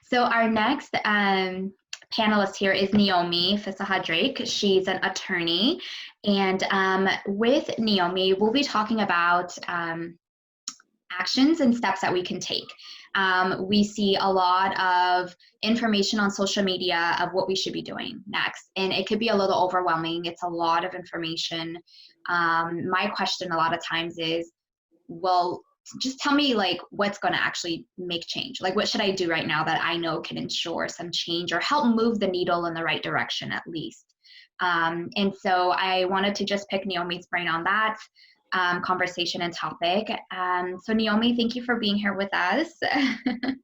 So our next panelist here is Niomi Fesseha Drake. She's an attorney. And with Niomi, we'll be talking about actions and steps that we can take. We see a lot of information on social media of what we should be doing next, and it could be a little overwhelming. It's a lot of information. My question a lot of times is, well, just tell me like what's going to actually make change. Like what should I do right now that I know can ensure some change or help move the needle in the right direction at least. And so I wanted to just pick Niomi's brain on that conversation and topic. So Niomi, thank you for being here with us. Thank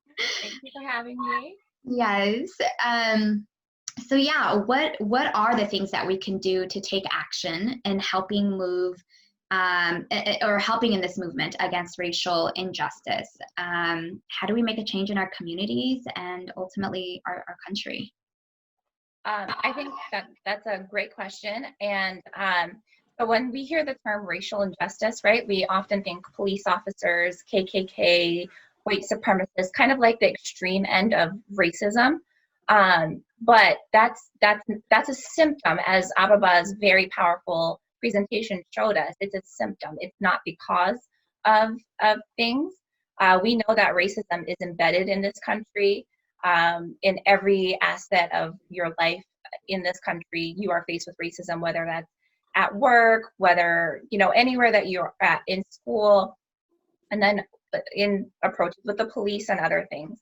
you for having me. Yes. So yeah, what are the things that we can do to take action in helping move or helping in this movement against racial injustice? How do we make a change in our communities and ultimately our country? I think that's a great question. And so when we hear the term racial injustice, right, we often think police officers, KKK, white supremacists, kind of like the extreme end of racism. But that's a symptom, as Ababa's very powerful presentation showed us. It's a symptom. It's not the cause of things. We know that racism is embedded in this country. In every aspect of your life in this country, you are faced with racism, whether that's at work, whether, anywhere that you're at, in school, and then in approaches with the police and other things.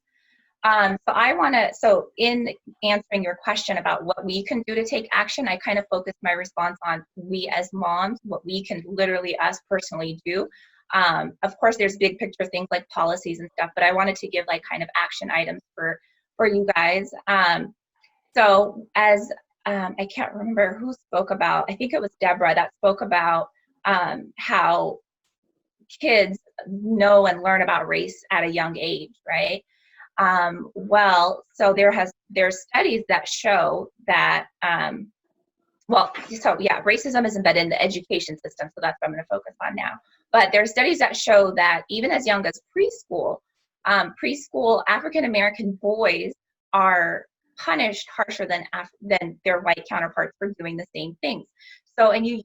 So in answering your question about what we can do to take action, I kind of focused my response on we as moms, what we can literally us personally do. Of course, there's big picture things like policies and stuff, but I wanted to give like kind of action items for you guys. So as I can't remember who spoke about, I think it was Deborah that spoke about how kids know and learn about race at a young age, right? So there's studies that show that, racism is embedded in the education system, so that's what I'm going to focus on now. But there are studies that show that even as young as preschool African-American boys are punished harsher than their white counterparts for doing the same things. So, and you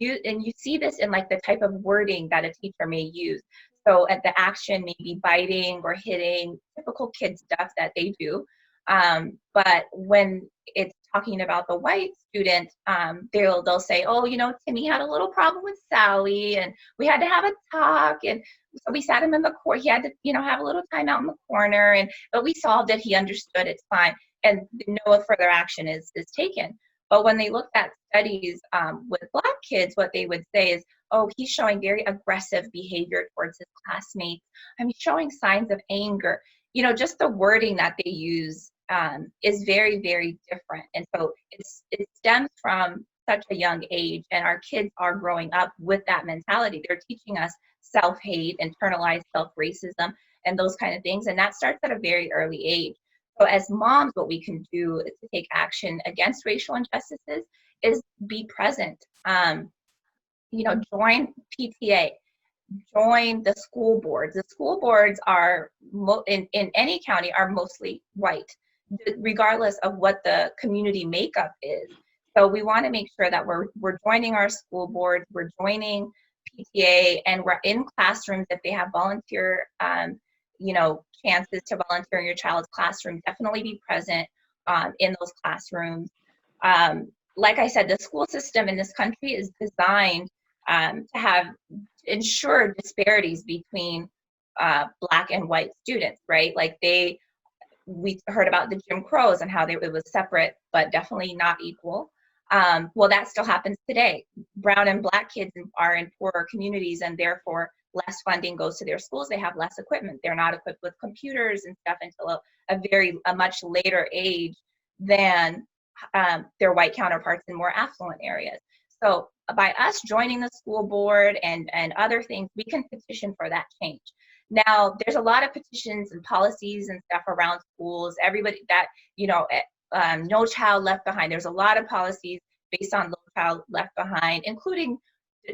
see this in like the type of wording that a teacher may use. So at the action, maybe biting or hitting, typical kid stuff that they do. But when it's talking about the white student, they'll say, oh, Timmy had a little problem with Sally, and we had to have a talk, and so we sat him in the corner. He had to, have a little time out in the corner, but we solved it. He understood. It's fine, and no further action is taken. But when they looked at studies with Black kids, what they would say is, oh, he's showing very aggressive behavior towards his classmates. He's showing signs of anger. Just the wording that they use is very, very different. And so it stems from such a young age, and our kids are growing up with that mentality. They're teaching us self-hate, internalized self-racism, and those kind of things. And that starts at a very early age. So as moms, what we can do to take action against racial injustices is be present. Join PTA, join the school boards. The school boards are, in any county, are mostly white, regardless of what the community makeup is. So we want to make sure that we're joining our school boards, we're joining PTA, and we're in classrooms. If they have volunteer, chances to volunteer in your child's classroom, definitely be present in those classrooms. Like I said, the school system in this country is designed to ensure disparities between Black and white students, right? Like we heard about the Jim Crows and how it was separate, but definitely not equal. Well, that still happens today. Brown and Black kids are in poorer communities, and therefore less funding goes to their schools. They have less equipment. They're not equipped with computers and stuff until a much later age than their white counterparts in more affluent areas. So by us joining the school board and other things, we can petition for that change. Now, there's a lot of petitions and policies and stuff around schools. Everybody that, No Child Left Behind. There's a lot of policies based on No Child Left Behind, including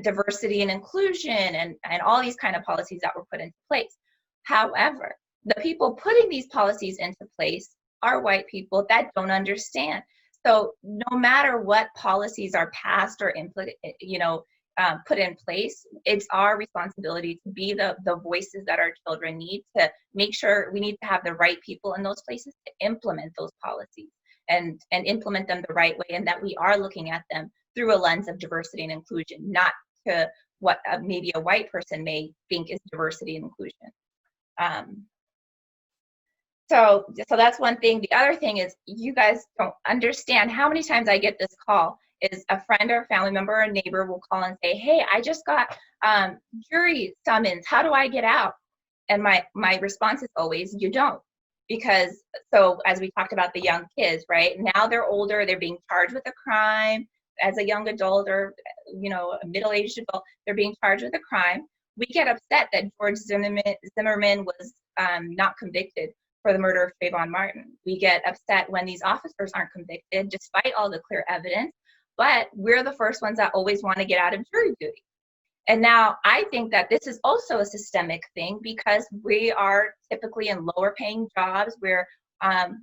diversity and inclusion and all these kind of policies that were put into place. However, the people putting these policies into place are white people that don't understand. So no matter what policies are passed or put in place, it's our responsibility to be the voices that our children need, to make sure we need to have the right people in those places to implement those policies and implement them the right way, and that we are looking at them through a lens of diversity and inclusion, not to what maybe a white person may think is diversity and inclusion. So that's one thing. The other thing is, you guys don't understand how many times I get this call. Is a friend or a family member or a neighbor will call and say, hey, I just got jury summons. How do I get out? And my response is always, you don't. Because, so as we talked about the young kids, right? Now they're older, they're being charged with a crime. As a young adult or, a middle-aged adult, they're being charged with a crime. We get upset that George Zimmerman was not convicted for the murder of Trayvon Martin. We get upset when these officers aren't convicted, despite all the clear evidence. But we're the first ones that always want to get out of jury duty. And now I think that this is also a systemic thing, because we are typically in lower paying jobs where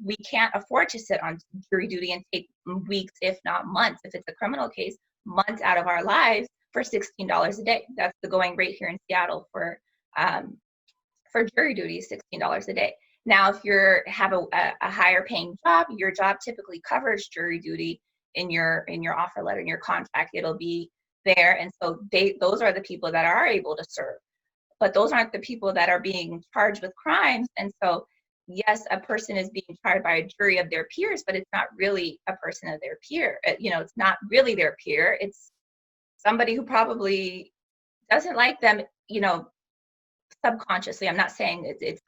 we can't afford to sit on jury duty and take weeks, if not months, if it's a criminal case, months out of our lives for $16 a day. That's the going rate here in Seattle for jury duty, $16 a day. Now, if you have a higher paying job, your job typically covers jury duty in your offer letter, in your contract, it'll be there. And so those are the people that are able to serve, but those aren't the people that are being charged with crimes. And so, yes, a person is being charged by a jury of their peers, but it's not really a person of their peer. It's not really their peer. It's somebody who probably doesn't like them, subconsciously. I'm not saying it's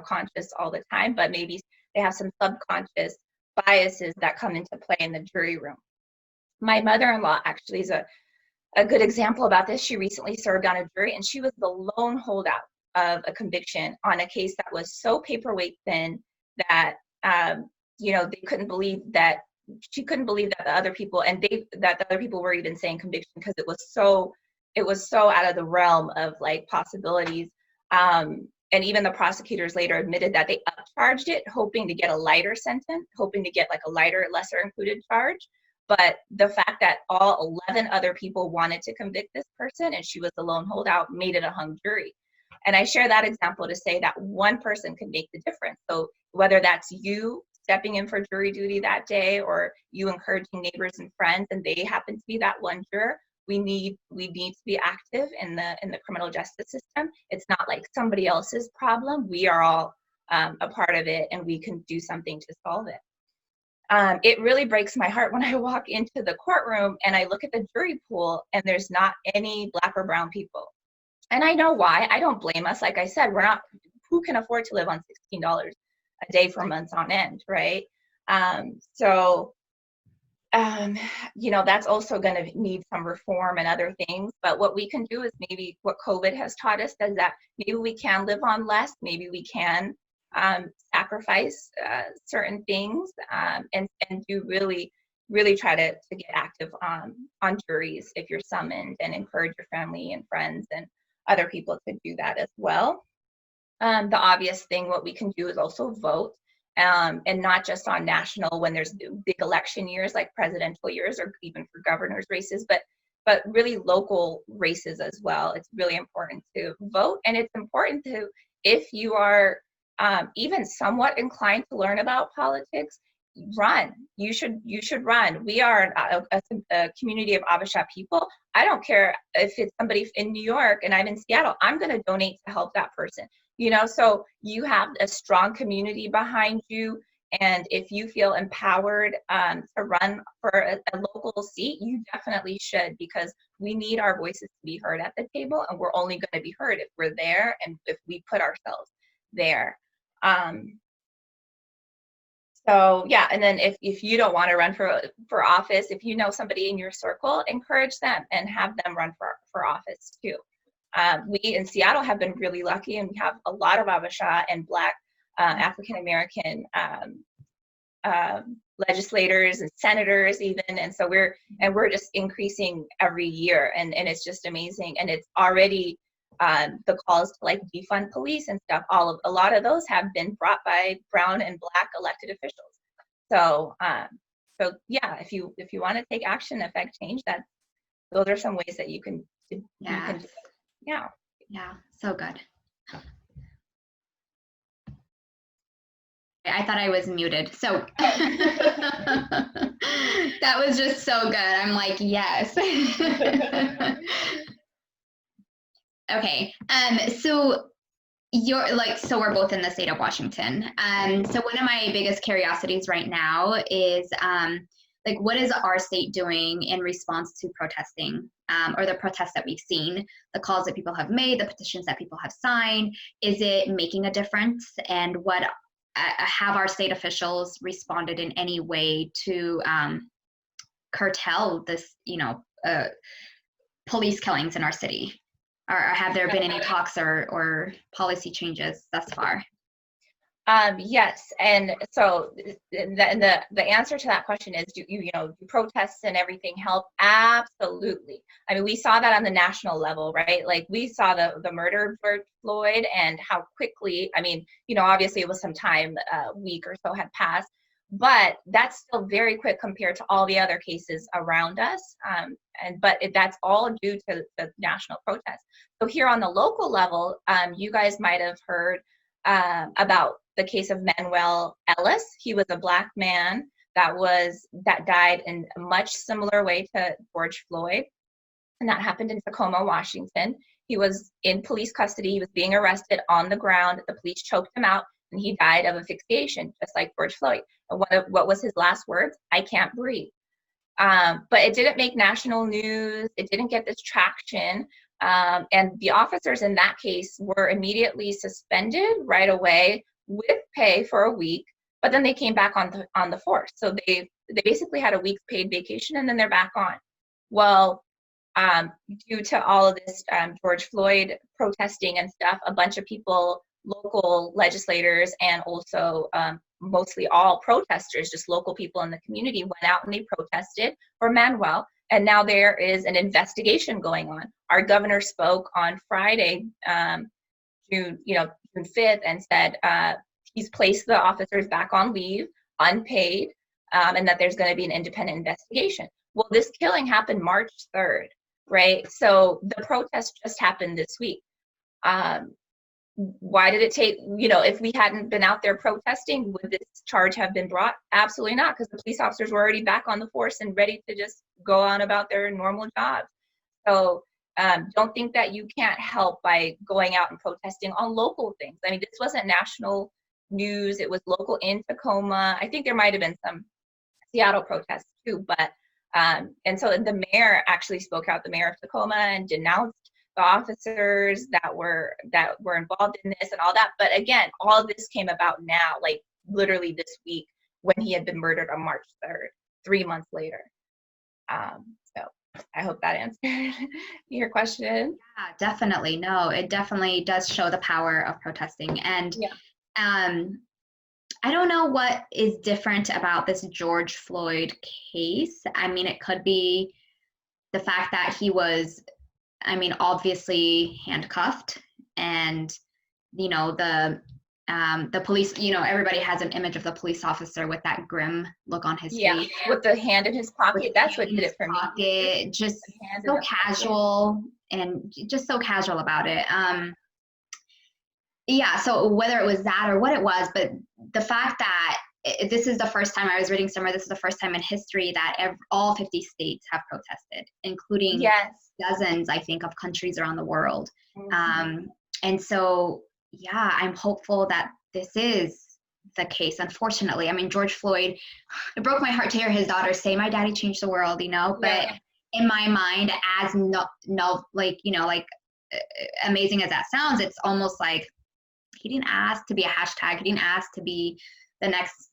conscious all the time, but maybe they have some subconscious biases that come into play in the jury room. My mother-in-law actually is a good example about this. She recently served on a jury, and she was the lone holdout of a conviction on a case that was so paperweight thin that they couldn't believe that she couldn't believe that the other people were even saying conviction, because it was so out of the realm of like possibilities. And even the prosecutors later admitted that they upcharged it, hoping to get a lighter sentence, hoping to get like a lighter, lesser included charge. But the fact that all 11 other people wanted to convict this person and she was the lone holdout made it a hung jury. And I share that example to say that one person can make the difference. So whether that's you stepping in for jury duty that day, or you encouraging neighbors and friends and they happen to be that one juror, we need to be active in the criminal justice system. It's not like somebody else's problem. We are all a part of it, and we can do something to solve it. It really breaks my heart when I walk into the courtroom and I look at the jury pool and there's not any Black or brown people. And I know why. I don't blame us. Like I said, who can afford to live on $16 a day for months on end, right? That's also going to need some reform and other things. But what we can do is, maybe what COVID has taught us is that maybe we can live on less. Maybe we can sacrifice certain things and do really try to get active on juries if you're summoned, and encourage your family and friends and other people to do that as well. The obvious thing what we can do is also vote. And not just on national, when there's big election years like presidential years, or even for governor's races, but really local races as well. It's really important to vote, and it's important to, if you are even somewhat inclined to learn about politics, run. You should run. We are a community of Avasha people. I don't care if it's somebody in New York and I'm in Seattle, I'm going to donate to help that person. So you have a strong community behind you. And if you feel empowered to run for a local seat, you definitely should, because we need our voices to be heard at the table. And we're only going to be heard if we're there and if we put ourselves there. So yeah, and then if you don't want to run for office, if you know somebody in your circle, encourage them and have them run for office too. We in Seattle have been really lucky, and we have a lot of Avasha and Black African American legislators and senators even, and so we're just increasing every year, and it's just amazing, and it's already the calls to like defund police and stuff, a lot of those have been brought by brown and black elected officials. So yeah, if you want to take action, affect change, those are some ways that you can do it. Yeah. Yeah, so good. I thought I was muted. So that was just so good. I'm like, yes. Okay. So so we're both in the state of Washington. So one of my biggest curiosities right now is like, what is our state doing in response to protesting, or the protests that we've seen, the calls that people have made, the petitions that people have signed? Is it making a difference? And what have our state officials responded in any way to curtail this, police killings in our city? Or have there been any talks or policy changes thus far? Yes, and so the answer to that question is, do protests and everything help? Absolutely. I mean, we saw that on the national level, right? Like, we saw the murder of George Floyd and how quickly, I mean, obviously it was some time, a week or so had passed, but that's still very quick compared to all the other cases around us. But that's all due to the national protests. So here on the local level, you guys might have heard about the case of Manuel Ellis. He was a Black man that died in a much similar way to George Floyd, and that happened in Tacoma, Washington. He was in police custody. He was being arrested on the ground. The police choked him out, and he died of asphyxiation, just like George Floyd. And what was his last words? "I can't breathe." But it didn't make national news. It didn't get this traction. And the officers in that case were immediately suspended right away with pay for a week, but then they came back on the force. So they basically had a week's paid vacation, and then they're back on. Well, due to all of this George Floyd protesting and stuff, a bunch of people, local legislators, and also mostly all protesters, just local people in the community, went out and they protested for Manuel. And now there is an investigation going on. Our governor spoke on Friday, June 5th, and said he's placed the officers back on leave, unpaid, and that there's going to be an independent investigation. Well, this killing happened March 3rd, right? So the protest just happened this week. Why did it take, if we hadn't been out there protesting, would this charge have been brought? Absolutely not, because the police officers were already back on the force and ready to just go on about their normal jobs. So don't think that you can't help by going out and protesting on local things. I mean, this wasn't national news. It was local in Tacoma. I think there might have been some Seattle protests too, but and so the mayor actually spoke out, the mayor of Tacoma, and denounced the officers that were involved in this and all that. But again, all of this came about now, like literally this week, when he had been murdered on March 3rd, 3 months later. So I hope that answered your question. Yeah, definitely. No, it definitely does show the power of protesting. And I don't know what is different about this George Floyd case. I mean, it could be the fact that he was, obviously handcuffed, and the police, everybody has an image of the police officer with that grim look on his face, with the hand in his pocket. That's what did it for me. Just so casual, and just so casual about it. So whether it was that or what it was, but the fact that this is the first time, I was reading somewhere, this is the first time in history that all 50 states have protested, including dozens, I think, of countries around the world. Mm-hmm. And so, I'm hopeful that this is the case. Unfortunately, George Floyd, it broke my heart to hear his daughter say, "My daddy changed the world," but in my mind, as amazing as that sounds, it's almost like he didn't ask to be a hashtag. He didn't ask to be the next,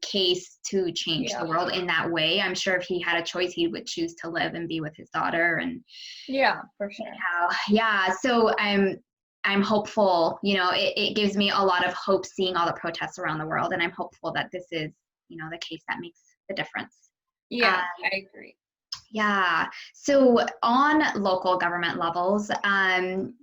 case to change the world in that way. I'm sure if he had a choice, he would choose to live and be with his daughter. And for sure. So I'm hopeful. It gives me a lot of hope seeing all the protests around the world, and I'm hopeful that this is, the case that makes the difference. I agree. Yeah. So on local government levels,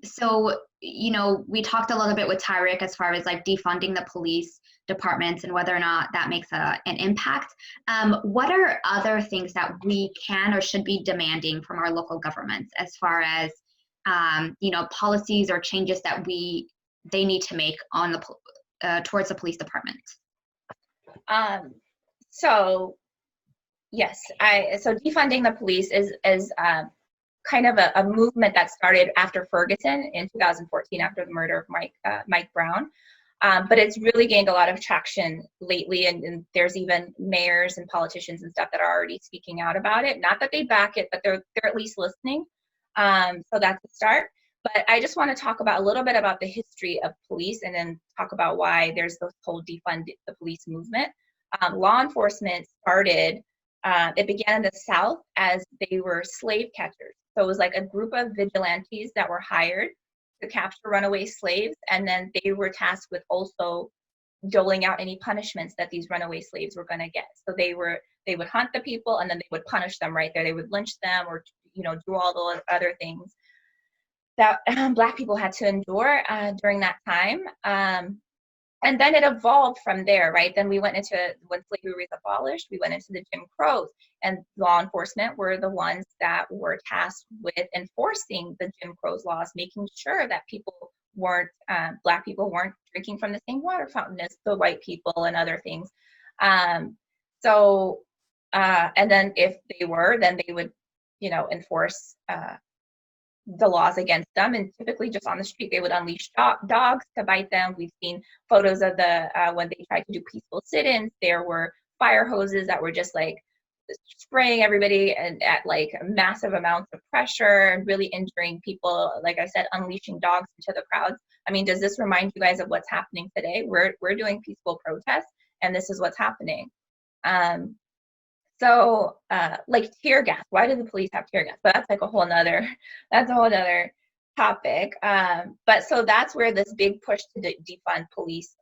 so we talked a little bit with Tyrick as far as like defunding the police departments and whether or not that makes an impact. What are other things that we can or should be demanding from our local governments as far as policies or changes that they need to make on towards the police department? So yes, so defunding the police is kind of a movement that started after Ferguson in 2014 after the murder of Mike Brown. But it's really gained a lot of traction lately, and there's even mayors and politicians and stuff that are already speaking out about it. Not that they back it, but they're at least listening. So that's a start. But I just want to talk about a little bit about the history of police, and then talk about why there's this whole defund the police movement. Law enforcement started. It began in the South as they were slave catchers. So it was like a group of vigilantes that were hired to capture runaway slaves, and then they were tasked with also doling out any punishments that these runaway slaves were going to get. So they would hunt the people, and then they would punish them right there. They would lynch them, or do all the other things that Black people had to endure during that time. And then it evolved from there, right? Then we went into, when slavery was abolished, we went into the Jim Crows, and law enforcement were the ones that were tasked with enforcing the Jim Crows laws, making sure that Black people weren't drinking from the same water fountain as the white people and other things. And then if they were, then they would, enforce the laws against them, and typically just on the street they would unleash dogs to bite them. We've seen photos of when they tried to do peaceful sit-ins, there were fire hoses that were just like spraying everybody and at like massive amounts of pressure and really injuring people. Like I said, unleashing dogs into the crowds. I mean, does this remind you guys of what's happening today? We're doing peaceful protests, and this is what's happening. So like tear gas, why do the police have tear gas? But that's like a whole nother topic. But so that's where this big push to defund police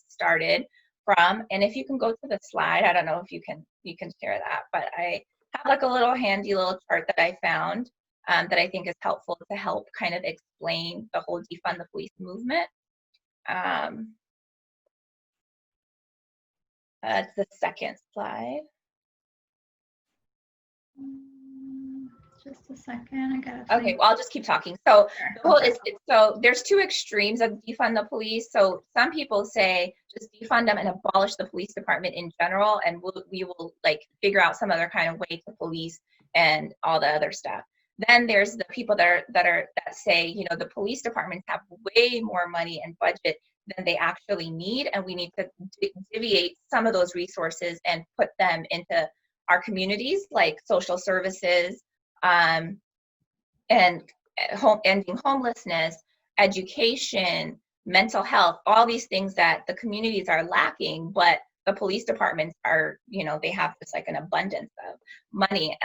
started from. And if you can go to the slide, I don't know if you can share that, but I have like a little handy little chart that I found that I think is helpful to help kind of explain the whole defund the police movement. It's the second slide. Just a second, I gotta think. Okay, well, I'll just keep talking. So the whole so there's two extremes of defund the police. So some people say just defund them and abolish the police department in general, and we will like figure out some other kind of way to police and all the other stuff. Then there's the people that say, the police departments have way more money and budget than they actually need, and we need to deviate some of those resources and put them into our communities, like social services, and ending homelessness, education, mental health, all these things that the communities are lacking, but the police departments are, they have just like an abundance of money.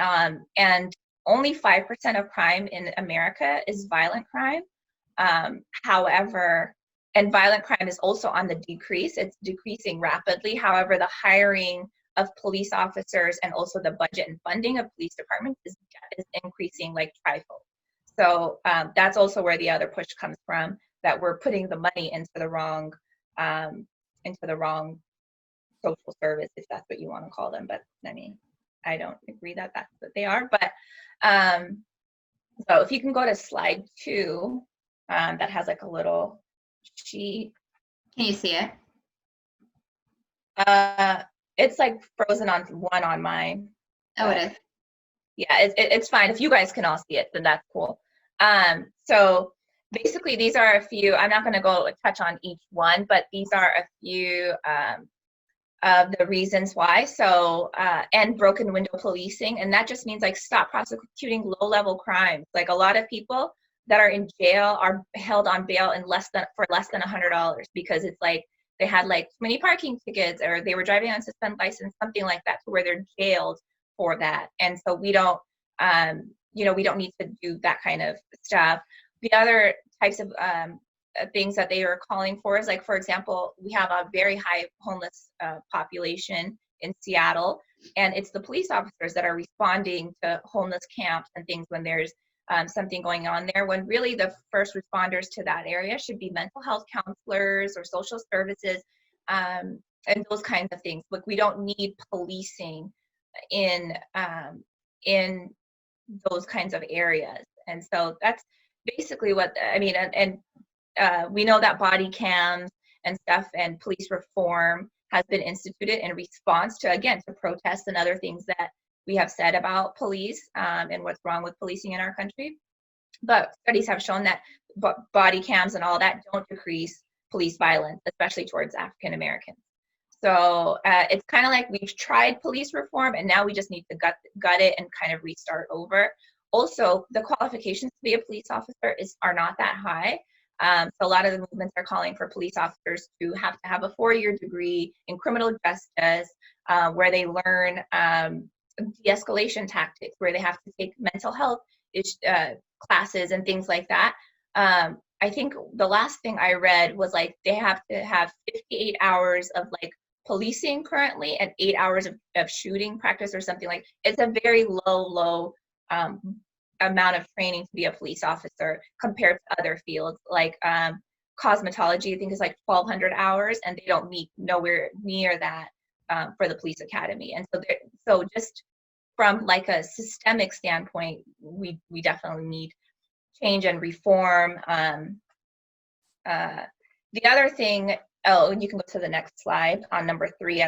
And only 5% of crime in America is violent crime. However, and violent crime is also on the decrease. It's decreasing rapidly. However, the hiring of police officers and also the budget and funding of police departments is increasing like trifold. So that's also where the other push comes from, that we're putting the money into the wrong social service, if that's what you want to call them. But I mean, I don't agree that that's what they are. But so if you can go to slide 2, that has like a little sheet. Can you see it? It's like frozen on mine. Oh, it is. Yeah, it's fine. If you guys can all see it, then that's cool. So basically, these are a few. I'm not going to go touch on each one, but these are a few of the reasons why. So, and broken window policing, and that just means like stop prosecuting low-level crimes. Like a lot of people that are in jail are held on bail in for less than $100 because it's like they had like too many parking tickets, or they were driving on suspended license, something like that, to where they're jailed for that. And so we don't, we don't need to do that kind of stuff. The other types of things that they are calling for is like, for example, we have a very high homeless population in Seattle, and it's the police officers that are responding to homeless camps and things when there's something going on there, when really the first responders to that area should be mental health counselors or social services, and those kinds of things. Like, we don't need policing in those kinds of areas. And so that's basically what, I mean, and we know that body cams and stuff and police reform has been instituted in response to, again, to protests and other things that we have said about police and what's wrong with policing in our country. But studies have shown that body cams and all that don't decrease police violence, especially towards African Americans. So it's kind of like we've tried police reform, and now we just need to gut it and kind of restart over. Also, the qualifications to be a police officer are not that high. So a lot of the movements are calling for police officers to have a 4-year degree in criminal justice, where they learn de-escalation tactics, where they have to take mental health classes and things like that. I think the last thing I read was like they have to have 58 hours of like policing currently and 8 hours of shooting practice or something. Like, it's a very low amount of training to be a police officer compared to other fields. Like cosmetology, I think, is like 1,200 hours, and they don't meet nowhere near that for the police academy. And so just from like a systemic standpoint, we definitely need change and reform. The other thing, you can go to the next slide on number 3.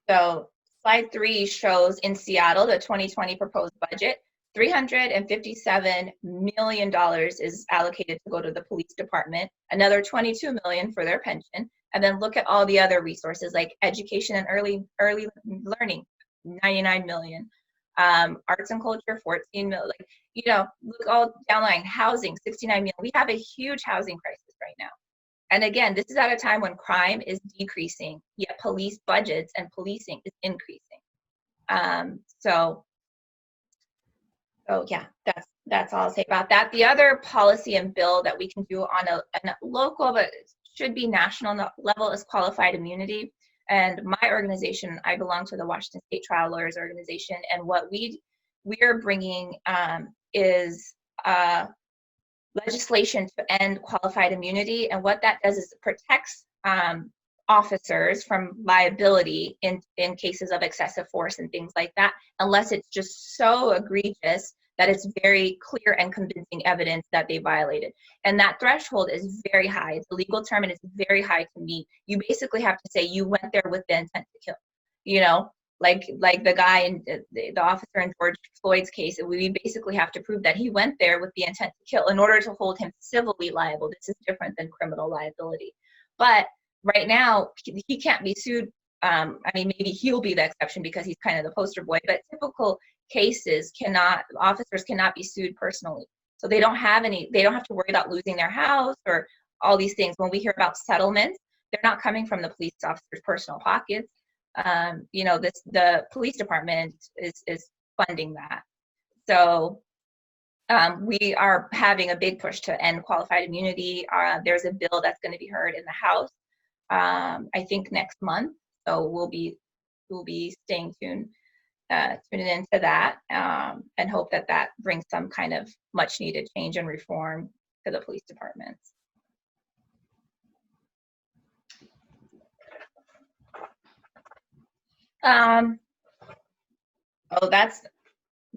So slide 3 shows in Seattle the 2020 proposed budget. $357 million is allocated to go to the police department, another $22 million for their pension, and then look at all the other resources like education and early learning, $99 million, arts and culture, $14 million. Like, you know, look all down the line, housing, $69 million. We have a huge housing crisis right now. And again, this is at a time when crime is decreasing, yet police budgets and policing is increasing. So yeah, that's all I'll say about that. The other policy and bill that we can do on a local, but should be national level, is qualified immunity. And my organization, I belong to the Washington State Trial Lawyers Organization, and what we're bringing is legislation to end qualified immunity. And what that does is it protects officers from liability in cases of excessive force and things like that, unless it's just so egregious that it's very clear and convincing evidence that they violated. And that threshold is very high. It's a legal term, and it's very high to meet. You basically have to say you went there with the intent to kill. You know, like the guy in the officer in George Floyd's case, we basically have to prove that he went there with the intent to kill in order to hold him civilly liable. This is different than criminal liability. But right now, he can't be sued. I mean, maybe he'll be the exception because he's kind of the poster boy, but typical cases officers cannot be sued personally. So they don't have to worry about losing their house or all these things. When we hear about settlements, they're not coming from the police officer's personal pockets. You know, the police department is funding that. So we are having a big push to end qualified immunity. There's a bill that's going to be heard in the House, I think next month. So we'll be staying tuning into that, and hope that brings some kind of much needed change and reform to the police departments.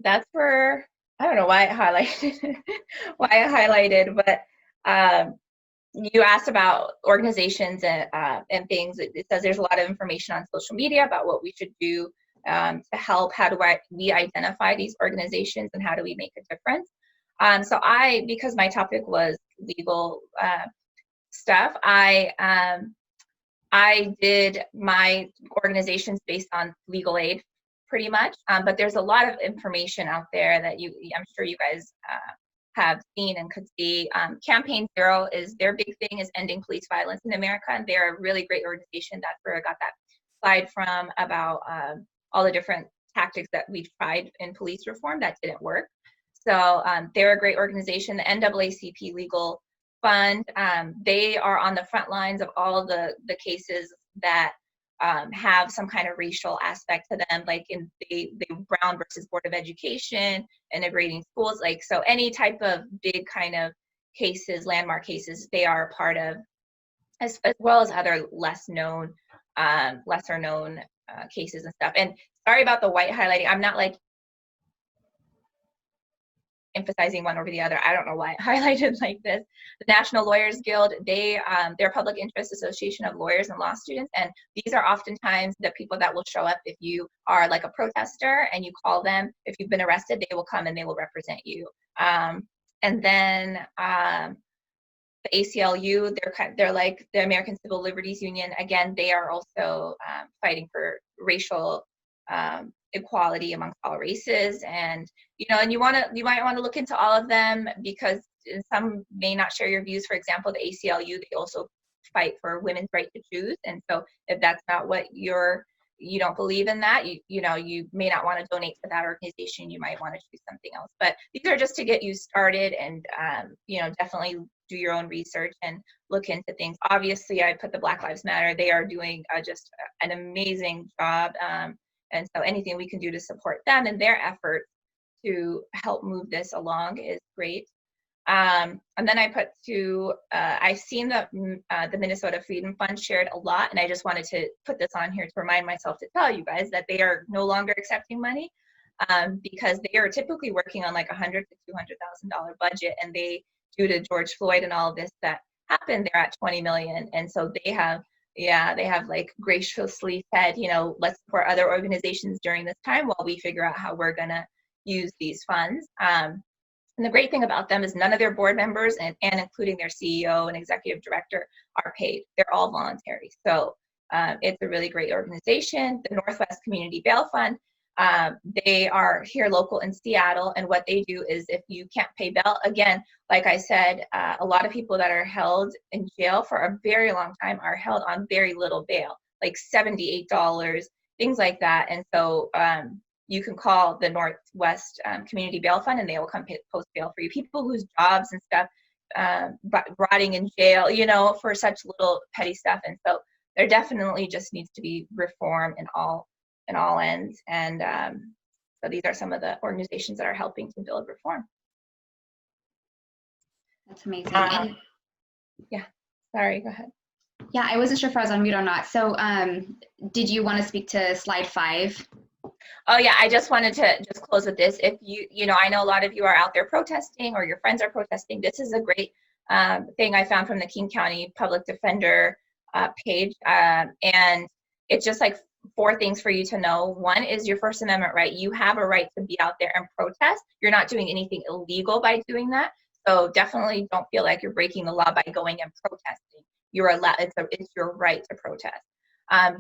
That's where, I don't know why I highlighted, but you asked about organizations and things. It says there's a lot of information on social media about what we should do to help. How do we identify these organizations, and how do we make a difference? So because my topic was legal stuff, I did my organizations based on legal aid, pretty much. But there's a lot of information out there that I'm sure you guys have seen and could see. Campaign Zero their big thing is ending police violence in America, and they're a really great organization. That's where I got that slide from about all the different tactics that we've tried in police reform that didn't work. So they're a great organization. The NAACP Legal Fund, they are on the front lines of all the cases that have some kind of racial aspect to them, like in the Brown versus Board of Education, integrating schools, like, so any type of big kind of cases, landmark cases, they are a part of, as well as other lesser known cases and stuff. And sorry about the white highlighting. I'm not like emphasizing one over the other. I don't know why it highlighted like this. The National Lawyers Guild, they're a public interest association of lawyers and law students, and these are oftentimes the people that will show up if you are like a protester and you call them. If you've been arrested, they will come and they will represent you. And then the ACLU, they're like the American Civil Liberties Union. Again, they are also fighting for racial equality amongst all races. And and you might want to look into all of them, because some may not share your views. For example, the ACLU, they also fight for women's right to choose. And so if that's not what you don't believe in that, you may not want to donate to that organization. You might want to choose something else. But these are just to get you started, and definitely do your own research and look into things. Obviously, I put the Black Lives Matter. They are doing just an amazing job. And so anything we can do to support them and their efforts to help move this along is great. And then I put I've seen the Minnesota Freedom Fund shared a lot, and I just wanted to put this on here to remind myself to tell you guys that they are no longer accepting money, because they are typically working on like $100,000 to $200,000 budget, and they, due to George Floyd and all of this that happened, they're at 20 million. And so they have like graciously said, let's support other organizations during this time while we figure out how we're gonna use these funds. And the great thing about them is none of their board members, and including their CEO and executive director, are paid. They're all voluntary. So it's a really great organization. The Northwest Community Bail Fund, they are here local in Seattle, and what they do is if you can't pay bail, again, like I said, a lot of people that are held in jail for a very long time are held on very little bail, like $78, things like that. And so you can call the Northwest Community Bail Fund, and they will come post bail for you. People whose jobs and stuff, rotting in jail, for such little petty stuff. And so there definitely just needs to be reform in all ends. And so these are some of the organizations that are helping to build reform. That's amazing. Yeah, sorry, go ahead. Yeah, I wasn't sure if I was on mute or not. So did you want to speak to slide 5? Oh yeah, I just wanted to just close with this. If I know a lot of you are out there protesting, or your friends are protesting. This is a great thing I found from the King County Public Defender page. And it's just like 4 things for you to know. One is your First Amendment right. You have a right to be out there and protest. You're not doing anything illegal by doing that. So definitely don't feel like you're breaking the law by going and protesting. You're allowed, it's your right to protest.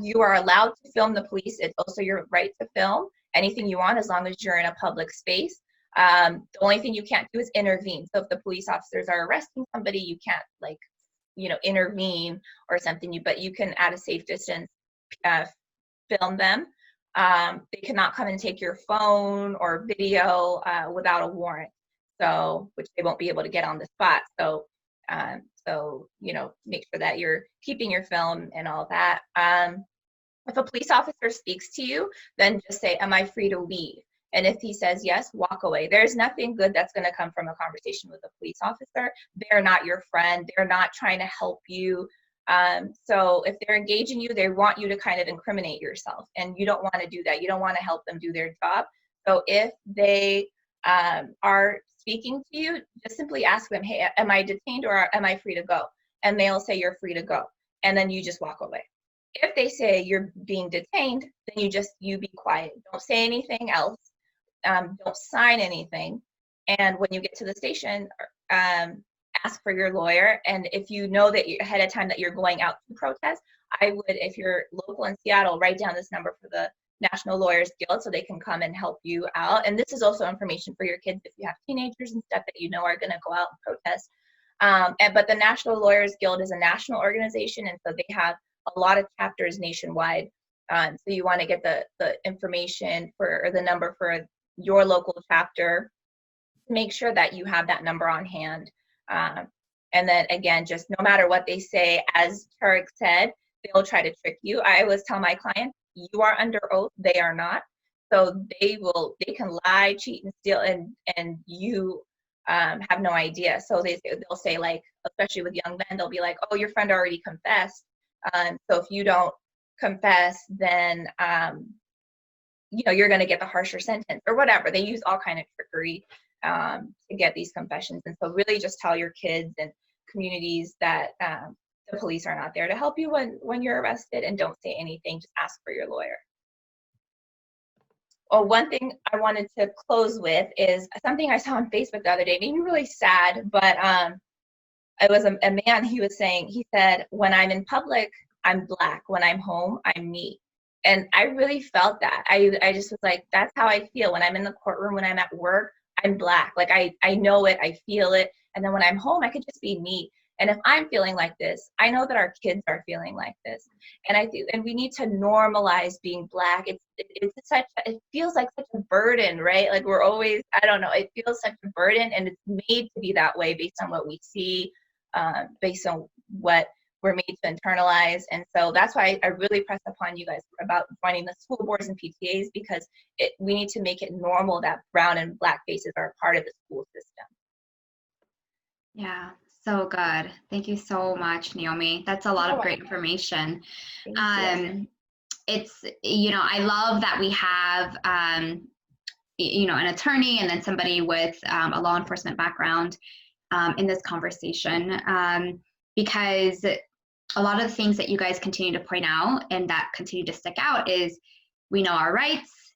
You are allowed to film the police. It's also your right to film anything you want, as long as you're in a public space. The only thing you can't do is intervene. So if the police officers are arresting somebody, you can't intervene or something, but you can at a safe distance film them. They cannot come and take your phone or video without a warrant, which they won't be able to get on the spot. So make sure that you're keeping your film and all that. If a police officer speaks to you, then just say, am I free to leave? And if he says yes, walk away. There's nothing good that's going to come from a conversation with a police officer. They're not your friend. They're not trying to help you. So if they're engaging you, they want you to kind of incriminate yourself, and you don't want to do that. You don't want to help them do their job. So if they are speaking to you, just simply ask them, hey, am I detained or am I free to go? And they'll say you're free to go. And then you just walk away. If they say you're being detained, then you be quiet. Don't say anything else. Don't sign anything. And when you get to the station, ask for your lawyer. And if you know that ahead of time that you're going out to protest, I would, if you're local in Seattle, write down this number for the National Lawyers Guild so they can come and help you out. And this is also information for your kids if you have teenagers and stuff that are going to go out and protest. But the National Lawyers Guild is a national organization, and so they have a lot of chapters nationwide. So you want to get the information or the number for your local chapter. Make sure that you have that number on hand. And then again, just no matter what they say, as Tarek said, they'll try to trick you. I always tell my clients, you are under oath, they are not. So they can lie, cheat, and steal, and you have no idea. So they'll say, like, especially with young men, they'll be like, oh, your friend already confessed. So if you don't confess, then you're going to get the harsher sentence or whatever. They use all kind of trickery to get these confessions. And so really just tell your kids and communities that the police are not there to help you when you're arrested, and don't say anything. Just ask for your lawyer. Oh, one thing I wanted to close with is something I saw on Facebook the other day. It made me really sad, but it was a man. He said, when I'm in public, I'm Black. When I'm home, I'm me. And I really felt that. I just was like, that's how I feel. When I'm in the courtroom, when I'm at work, I'm Black. Like I know it, I feel it. And then when I'm home, I could just be me. And if I'm feeling like this, I know that our kids are feeling like this. And we need to normalize being Black. It feels like such a burden, right? Like we're always, I don't know, it feels such a burden, and it's made to be that way based on what we see, based on what we're made to internalize. And so that's why I really press upon you guys about joining the school boards and PTAs, because we need to make it normal that brown and Black faces are a part of the school system. Yeah, so good. Thank you so much, Niomi. That's a lot of great information. It's, I love that we have, an attorney and then somebody with a law enforcement background in this conversation, because a lot of the things that you guys continue to point out and that continue to stick out is we know our rights,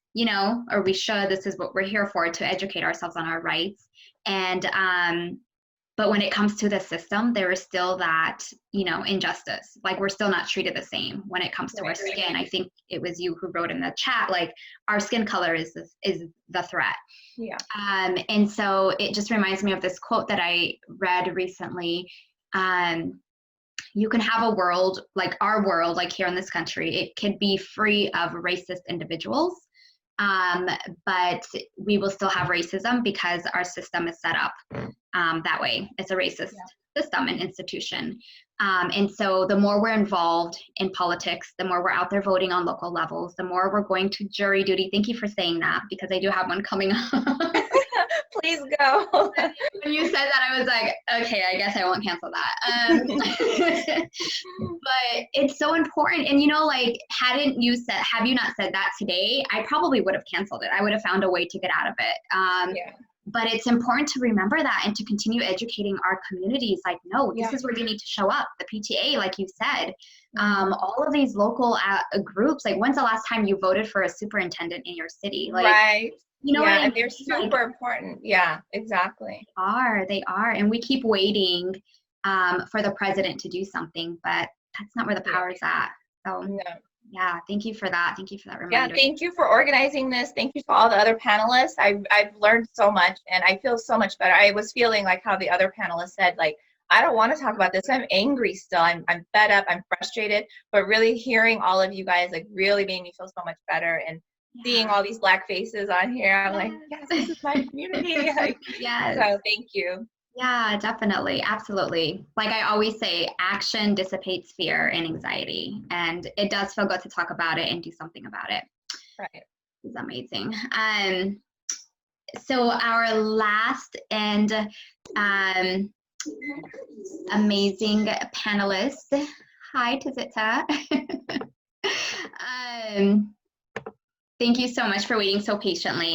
or we should. This is what we're here for, to educate ourselves on our rights. And but when it comes to the system, there is still that, injustice. Like we're still not treated the same when it comes to our skin. I think it was you who wrote in the chat, like our skin color is the threat. Yeah. And so it just reminds me of this quote that I read recently. You can have a world, like our world, like here in this country, it could be free of racist individuals. But we will still have racism because our system is set up that way. It's a racist system and institution. And so the more we're involved in politics, the more we're out there voting on local levels, the more we're going to jury duty. Thank you for saying that, because I do have one coming up. Please go. When you said that, I was like, okay, I guess I won't cancel that. But it's so important. And, have you not said that today, I probably would have canceled it. I would have found a way to get out of it. But it's important to remember that and to continue educating our communities. Like, no, this is where you need to show up. The PTA, like you said, all of these local groups, like when's the last time you voted for a superintendent in your city? Like, right. And they're super important. Yeah, exactly. They are. And we keep waiting for the president to do something, but that's not where the power is at. So yeah, thank you for that. Thank you for that reminder. Yeah, thank you for organizing this. Thank you to all the other panelists. I've learned so much, and I feel so much better. I was feeling like how the other panelists said, like, I don't want to talk about this. I'm angry still. I'm fed up. I'm frustrated. But really hearing all of you guys, like, really made me feel so much better. And seeing all these Black faces on here, I'm like, yes, this is my community. Yes. So thank you. Yeah, definitely. Absolutely. Like I always say, action dissipates fear and anxiety. And it does feel good to talk about it and do something about it. Right. It's amazing. So our last and amazing panelist. Hi, Tazita. Thank you so much for waiting so patiently.